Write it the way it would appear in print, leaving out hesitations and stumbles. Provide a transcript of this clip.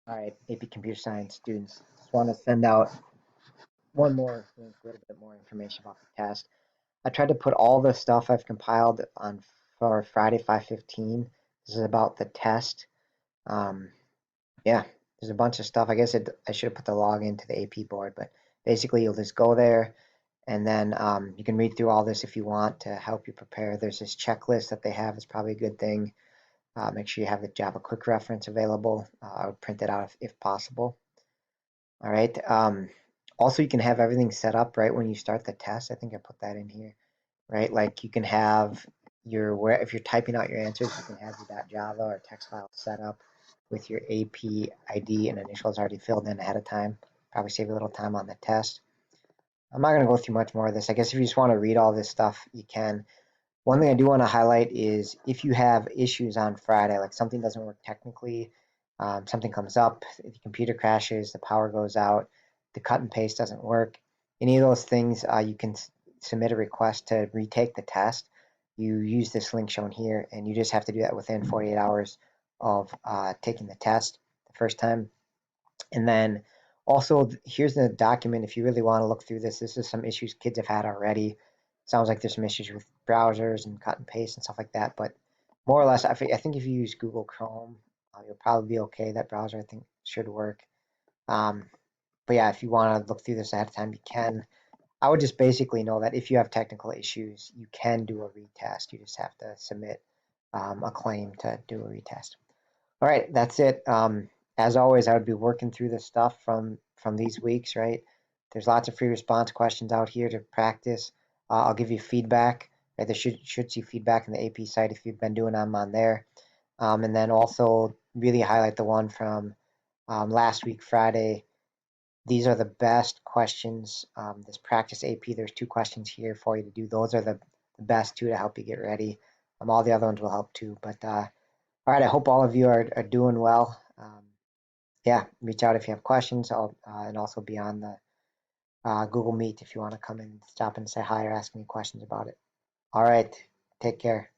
All right, AP Computer Science students, just want to send out one more link, a little bit more information about the test. I tried to put all the stuff I've compiled on for Friday 5:15. This is about the test. Um, yeah, there's a bunch of stuff. I guess I should have put the login to the AP board, but basically you'll just go there and then you can read through all this if you want to help you prepare. There's this checklist that they have. It's probably a good thing. Make sure you have the Java quick reference available. I would print it out if possible. All right. Also, you can have everything set up right when you start the test. I think I put that in here, right? Like you can have where if you're typing out your answers, you can have your .java or text file set up with your AP ID and initials already filled in ahead of time. Probably save a little time on the test. I'm not going to go through much more of this. I guess if you just want to read all this stuff, you can. One thing I do want to highlight is if you have issues on Friday, like something doesn't work technically, something comes up, the computer crashes, the power goes out, the cut and paste doesn't work, any of those things, you can submit a request to retake the test. You use this link shown here, and you just have to do that within 48 hours of taking the test the first time. And then also, here's the document if you really want to look through this. This is some issues kids have had already. Sounds like there's some issues with browsers and cut and paste and stuff like that. But more or less, I think if you use Google Chrome, you'll probably be okay. That browser, I think, should work. Um, but yeah, if you want to look through this ahead of time, you can. I would just basically know that if you have technical issues, you can do a retest. You just have to submit a claim to do a retest. All right, that's it. As always, I would be working through the stuff from these weeks, right? There's lots of free response questions out here to practice. I'll give you feedback. Right? There should see feedback in the AP site if you've been doing them on there. And then also really highlight the one from last week, Friday. These are the best questions. This practice AP, there's 2 questions here for you to do. Those are the best 2 to help you get ready. All the other ones will help too. But all right, I hope all of you are doing well. Yeah, reach out if you have questions. And also be on the Google Meet if you want to come and stop and say hi or ask me questions about it. All right, take care.